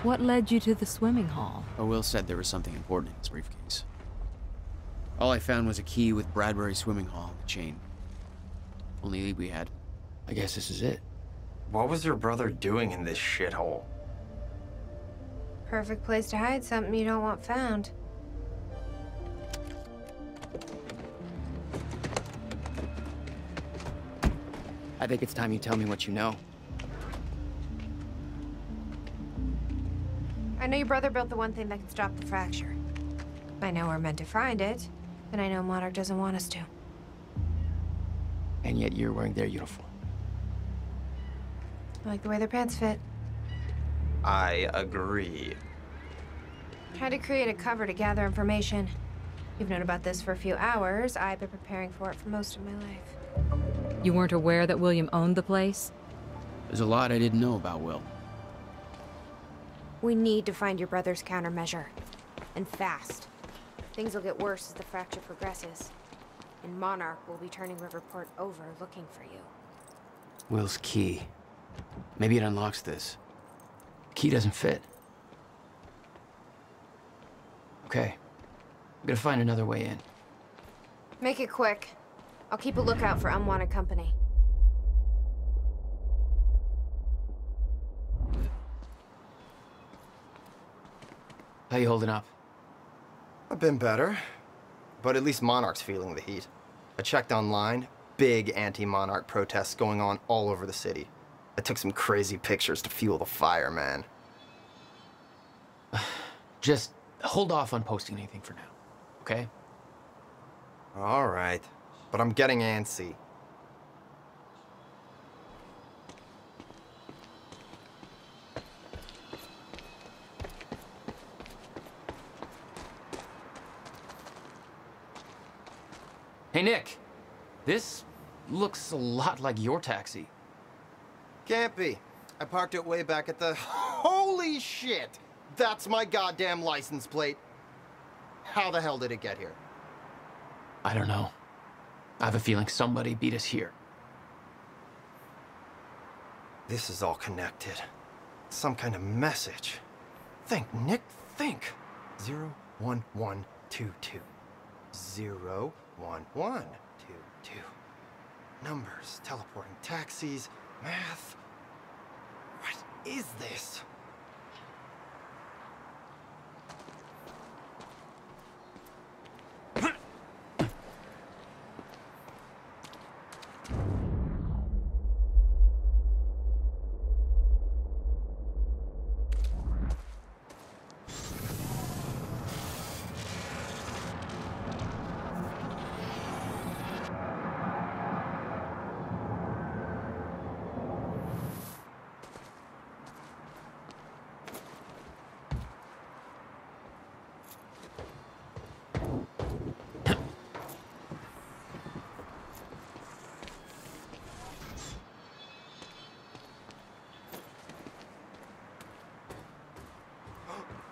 What led you to the swimming hall? Oh, Will said there was something important in his briefcase. All I found was a key with Bradbury Swimming Hall on the chain. Only lead we had. I guess this is it. What was your brother doing in this shithole? Perfect place to hide something you don't want found. I think it's time you tell me what you know. I know your brother built the one thing that can stop the fracture. I know we're meant to find it, and I know Monarch doesn't want us to. And yet you're wearing their uniform. I like the way their pants fit. I agree. Tried to create a cover to gather information. You've known about this for a few hours. I've been preparing for it for most of my life. You weren't aware that William owned the place? There's a lot I didn't know about Will. We need to find your brother's countermeasure. And fast. Things will get worse as the fracture progresses. And Monarch will be turning Riverport over looking for you. Will's key. Maybe it unlocks this. The key doesn't fit. Okay. I'm gonna find another way in. Make it quick. I'll keep a lookout for unwanted company. How you holding up? I've been better, but at least Monarch's feeling the heat. I checked online, big anti-Monarch protests going on all over the city. I took some crazy pictures to fuel the fire, man. Just hold off on posting anything for now, okay? All right, but I'm getting antsy. Hey, Nick. This looks a lot like your taxi. Can't be. I parked it way back at the... Holy shit! That's my goddamn license plate. How the hell did it get here? I don't know. I have a feeling somebody beat us here. This is all connected. Some kind of message. Think, Nick, think. 01122. 01122. Numbers, teleporting taxis, math. What is this?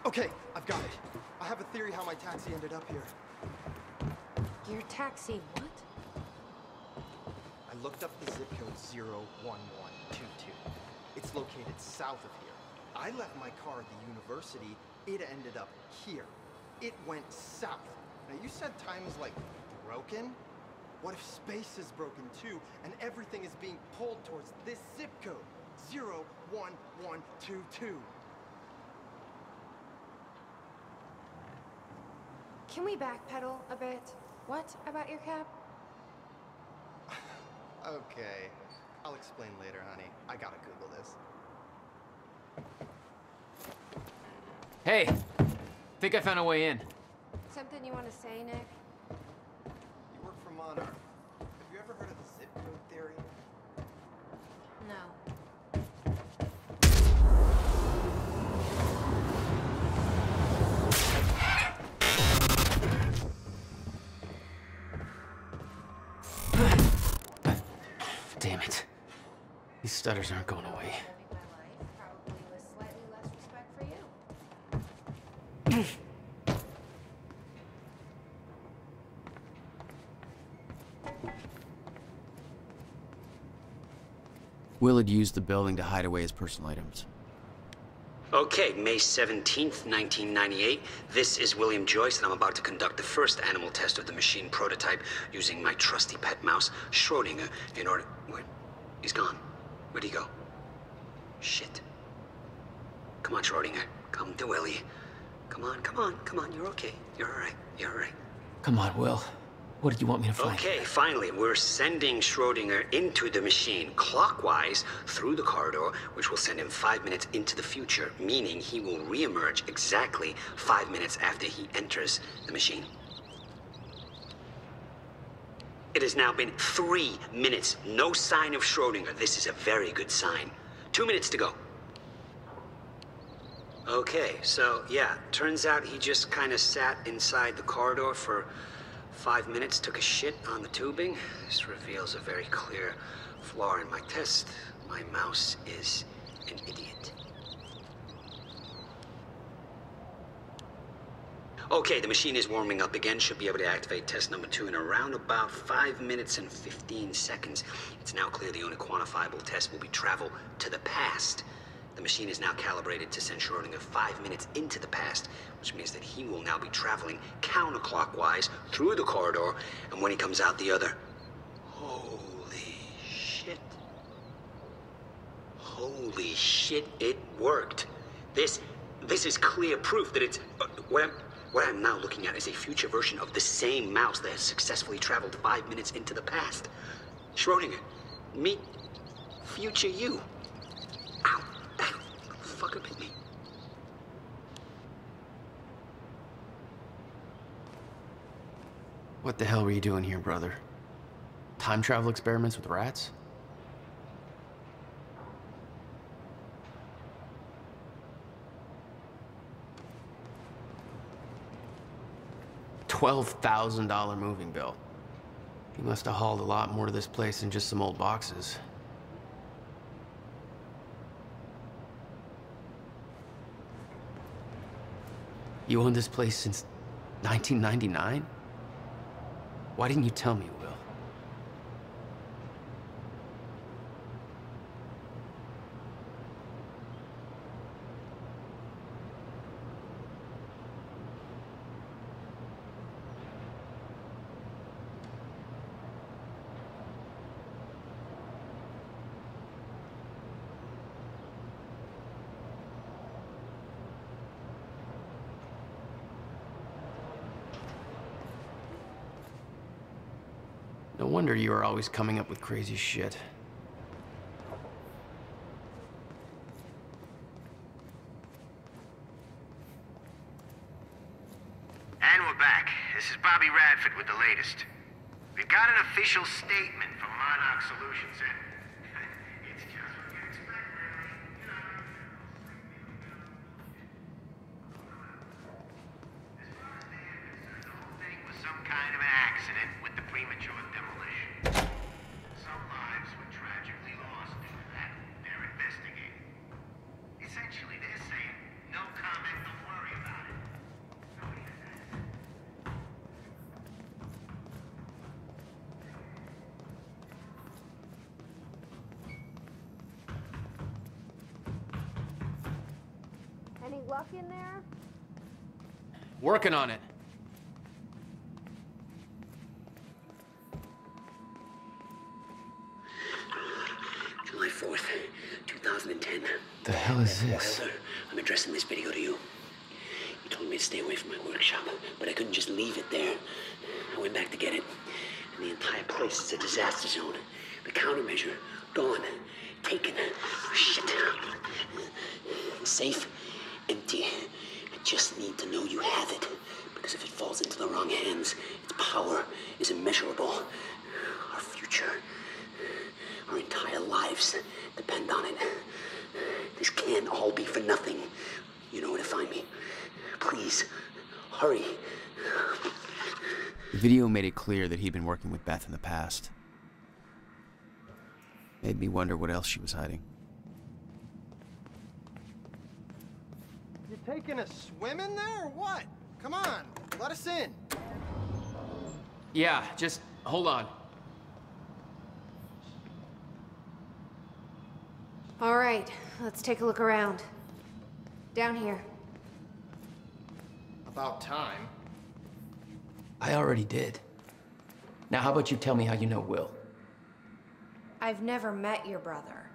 Okay, I've got it. I have a theory how my taxi ended up here. Your taxi, what? I looked up the zip code 01122. It's located south of here. I left my car at the university. It ended up here. It went south. Now, you said time is, like, broken? What if space is broken, too, and everything is being pulled towards this zip code? 01122. Can we backpedal a bit? What about your cab? Okay. I'll explain later, honey. I gotta Google this. Hey, think I found a way in. Something you want to say, Nick? You work for Monarch. Have you ever heard of the zip code theory? No. Damn it. These stutters aren't going away. Probably with slightly less respect for you. Will had used the building to hide away his personal items. Okay, May 17th, 1998. This is William Joyce, and I'm about to conduct the first animal test of the machine prototype using my trusty pet mouse, Schrodinger, in order... Wait, he's gone. Where'd he go? Shit. Come on, Schrodinger. Come to Willie. Come on, come on, come on. You're okay. You're all right. You're all right. Come on, Will. What did you want me to find? Okay, finally, we're sending Schrodinger into the machine clockwise through the corridor, which will send him 5 minutes into the future, meaning he will reemerge exactly 5 minutes after he enters the machine. It has now been 3 minutes. No sign of Schrodinger. This is a very good sign. 2 minutes to go. Okay, so yeah, turns out he just kind of sat inside the corridor for 5 minutes, took a shit on the tubing. This reveals a very clear flaw in my test. My mouse is an idiot. Okay, the machine is warming up again. Should be able to activate test number 2 in around about 5 minutes and 15 seconds. It's now clear the only quantifiable test will be travel to the past. The machine is now calibrated to send Schrodinger 5 minutes into the past, which means that he will now be traveling counterclockwise through the corridor, and when he comes out the other... Holy shit. Holy shit, it worked. This is clear proof that it's... What I'm now looking at is a future version of the same mouse that has successfully traveled 5 minutes into the past. Schrodinger, meet future you. Ow. Fucker bit me. What the hell were you doing here, brother? Time travel experiments with rats? $12,000 moving bill. You must have hauled a lot more to this place than just some old boxes. You owned this place since 1999? Why didn't you tell me, Will? No wonder you are always coming up with crazy shit. And we're back. This is Bobby Radford with the latest. We got an official statement from Monarch Solutions, and it's just what you expect, really. You know. As far as they're concerned, the whole thing was some kind of an accident with the premature demolition. Some lives were tragically lost due to that. They're investigating. Essentially, they're saying, no comment, don't worry about it. Nobody has that. Any luck in there? Working on it. July 4th, 2010. The hell is this? Wilder, I'm addressing this video to you. You told me to stay away from my workshop, but I couldn't just leave it there. I went back to get it, and the entire place is a disaster zone. The countermeasure, gone, taken. Shit. Safe, empty. I just need to know you have it, because if it falls into the wrong hands, its power is immeasurable. Our future, our entire lives depend on it. This can't all be for nothing. You know where to find me. Please, hurry. The video made it clear that he'd been working with Beth in the past. Made me wonder what else she was hiding. You taking a swim in there or what? Come on, let us in. Yeah, just hold on. All right, let's take a look around. Down here. About time. I already did. Now how about you tell me how you know Will? I've never met your brother.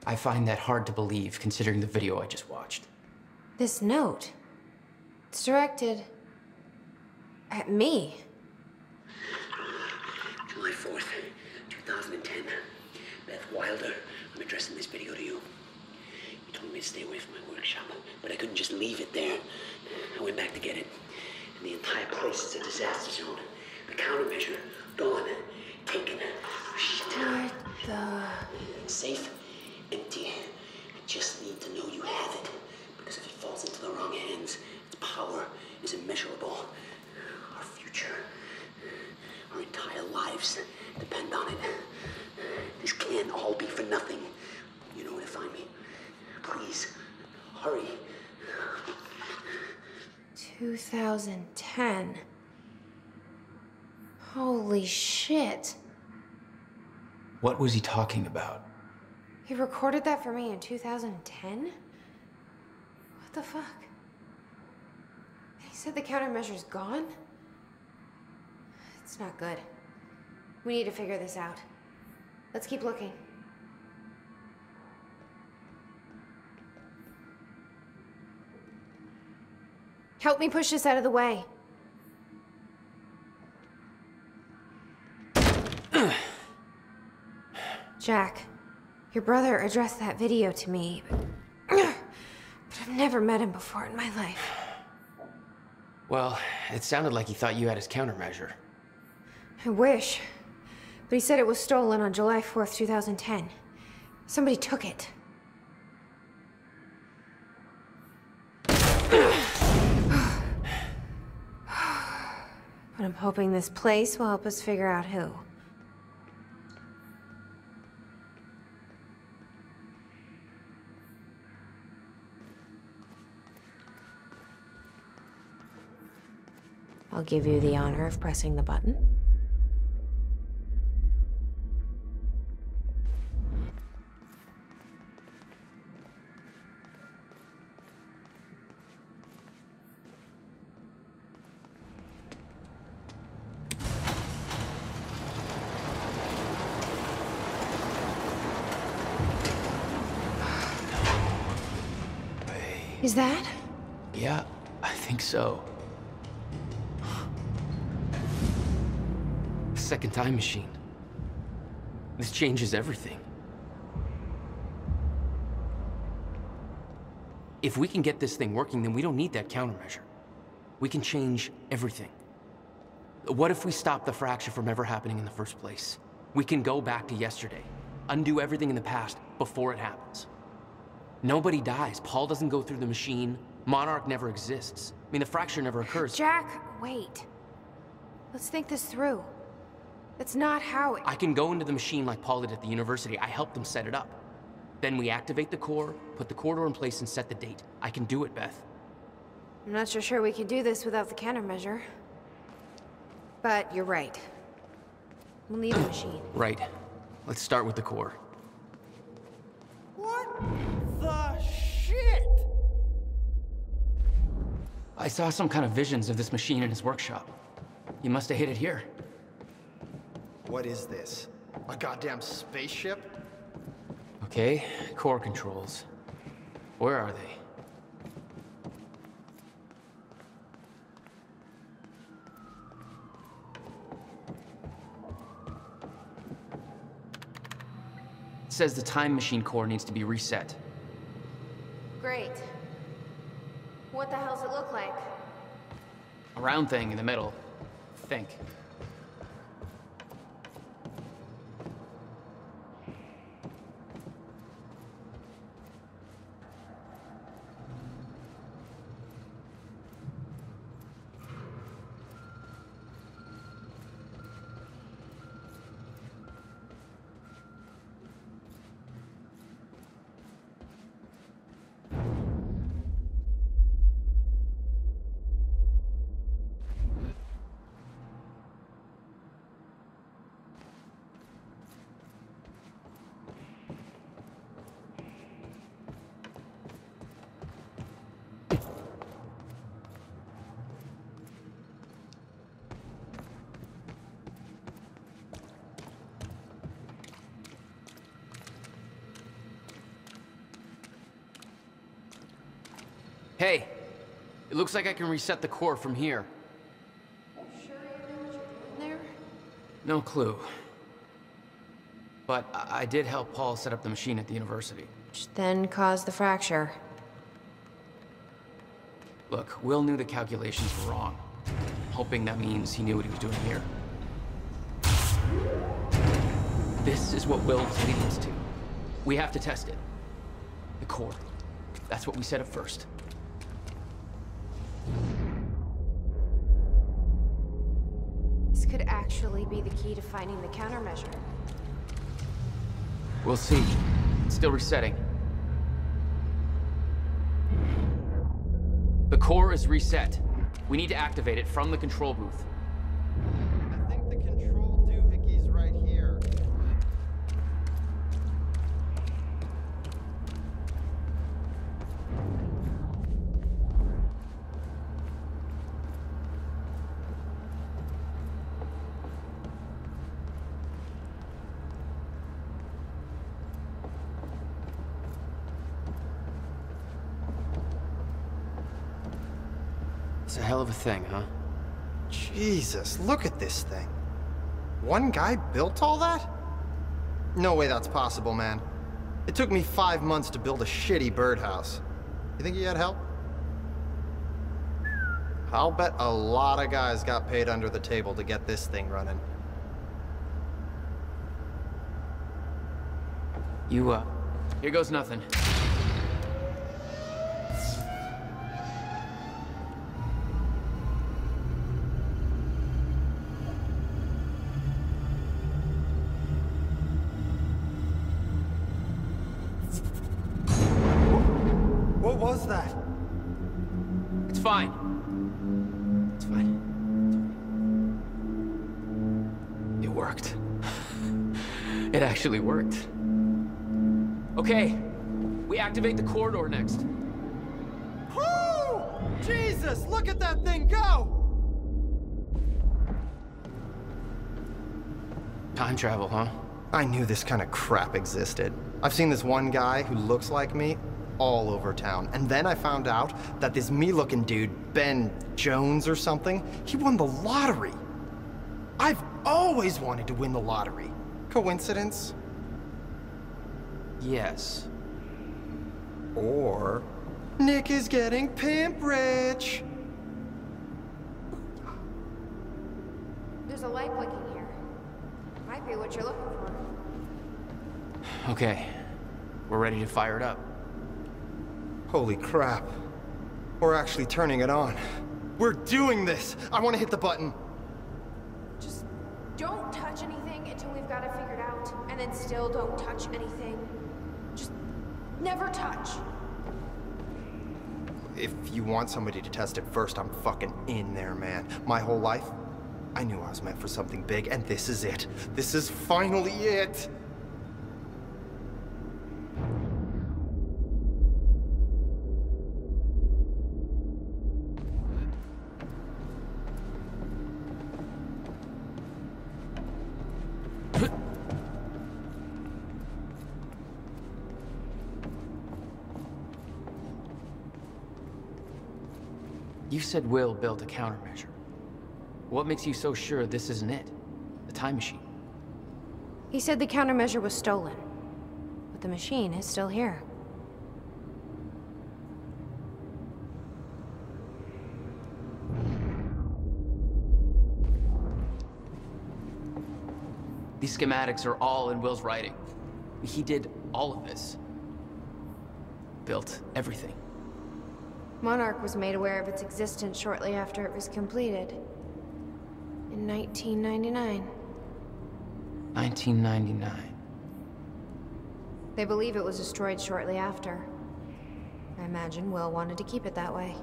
I find that hard to believe considering the video I just watched. This note. It's directed at me. July 4th, 2010. Beth Wilder, I'm addressing this video to you. You told me to stay away from my workshop, but I couldn't just leave it there. I went back to get it, and the entire place is a disaster zone. The countermeasure, gone, taken, What the... safe, empty. I just need to know you have it, because if it falls into the wrong hands, its power is immeasurable. Our future, our entire lives depend on it. This can't all be for nothing. You know where to find me. Please, hurry. 2010. Holy shit. What was he talking about? He recorded that for me in 2010? What the fuck? He said the countermeasure's gone? It's not good. We need to figure this out. Let's keep looking. Help me push this out of the way. Jack, your brother addressed that video to me, but I've never met him before in my life. Well, it sounded like he thought you had his countermeasure. I wish. But he said it was stolen on July 4th, 2010. Somebody took it. But I'm hoping this place will help us figure out who. I'll give you the honor of pressing the button. Is that? Yeah, I think so. Second time machine. This changes everything. If we can get this thing working, then we don't need that countermeasure. We can change everything. What if we stop the fracture from ever happening in the first place? We can go back to yesterday, undo everything in the past before it happens. Nobody dies. Paul doesn't go through the machine. Monarch never exists. I mean, the fracture never occurs. Jack, wait. Let's think this through. That's not how it... I can go into the machine like Paul did at the university. I helped them set it up. Then we activate the core, put the corridor in place, and set the date. I can do it, Beth. I'm not so sure we can do this without the countermeasure. But you're right. We'll need a machine. Right. Let's start with the core. What the shit? I saw some kind of visions of this machine in his workshop. You must have hid it here. What is this? A goddamn spaceship? Okay, core controls. Where are they? It says the time machine core needs to be reset. Great. What the hell's it look like? A round thing in the middle. Think. Hey, it looks like I can reset the core from here. Sure you know what you're doing there? No clue. But I did help Paul set up the machine at the university. Which then caused the fracture. Look, Will knew the calculations were wrong. Hoping that means he knew what he was doing here. This is what Will was leading us to. We have to test it. The core. That's what we set up first. This could actually be the key to finding the countermeasure. We'll see. It's still resetting. The core is reset. We need to activate it from the control booth. I think the control doohickeys right here. It's a hell of a thing, huh? Jesus, look at this thing. One guy built all that? No way that's possible, man. It took me 5 months to build a shitty birdhouse. You think he had help? I'll bet a lot of guys got paid under the table to get this thing running. Here goes nothing. What was that? It's fine. It's fine. It worked. It actually worked. Okay, we activate the corridor next. Woo! Jesus, look at that thing go! Time travel, huh? I knew this kind of crap existed. I've seen this one guy who looks like me all over town. And then I found out that this me-looking dude, Ben Jones or something, he won the lottery. I've always wanted to win the lottery. Coincidence? Yes. Or Nick is getting pimp rich. There's a light blinking here. Might be what you're looking for. Okay, we're ready to fire it up. Holy crap. We're actually turning it on. We're doing this! I want to hit the button. Just don't touch anything until we've got it figured out. And then still don't touch anything. Just never touch. If you want somebody to test it first, I'm fucking in there, man. My whole life, I knew I was meant for something big, and this is it. This is finally it! You said Will built a countermeasure. What makes you so sure this isn't it? The time machine? He said the countermeasure was stolen. But the machine is still here. These schematics are all in Will's writing. He did all of this. Built everything. Monarch was made aware of its existence shortly after it was completed. In 1999. 1999. They believe it was destroyed shortly after. I imagine Will wanted to keep it that way.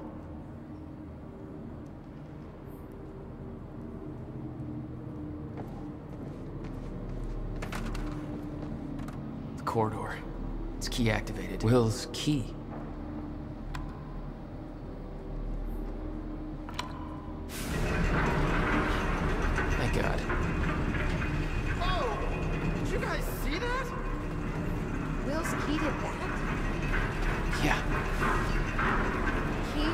The corridor. It's key activated. Will's key. Thank God. Oh! Did you guys see that? Will's key did that? Yeah.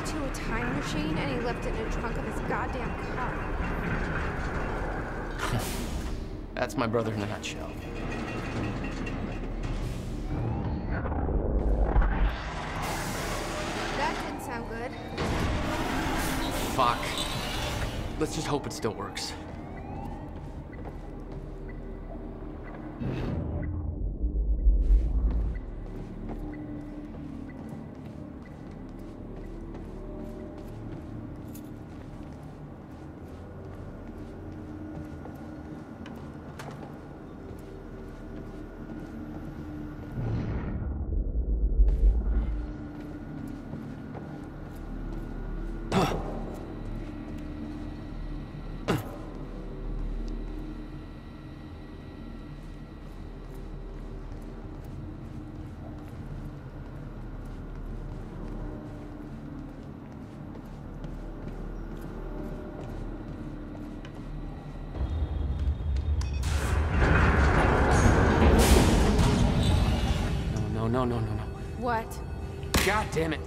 to a time machine and he left it in the trunk of his goddamn car. That's my brother in a nutshell. That didn't sound good. Fuck. Let's just hope it still works. No. What? God damn it.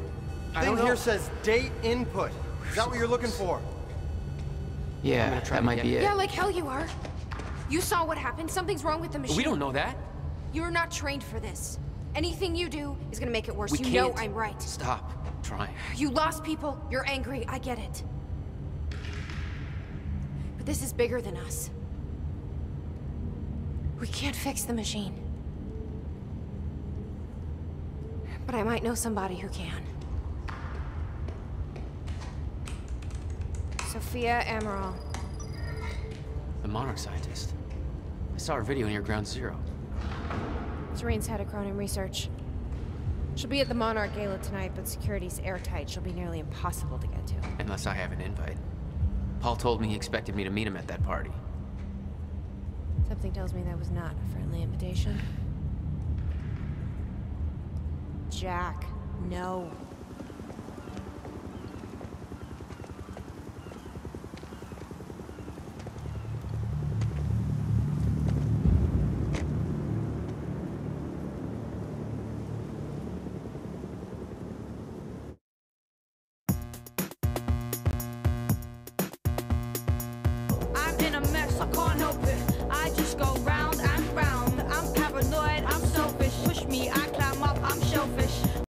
I don't Thing know. here says date input. Is that what you're looking for? Yeah, that might be it. Yeah, like hell you are. You saw what happened. Something's wrong with the machine. We don't know that. You're not trained for this. Anything you do is gonna make it worse. We You can't. know I'm right. Stop trying. You lost people. You're angry. I get it. But this is bigger than us. We can't fix the machine. But I might know somebody who can. Sophia Amaral. The Monarch scientist. I saw her video near Ground Zero. Serene's head of Cronin Research. She'll be at the Monarch Gala tonight, but security's airtight. She'll be nearly impossible to get to. Unless I have an invite. Paul told me he expected me to meet him at that party. Something tells me that was not a friendly invitation. Jack, no. I'm in a mess, I can't help it.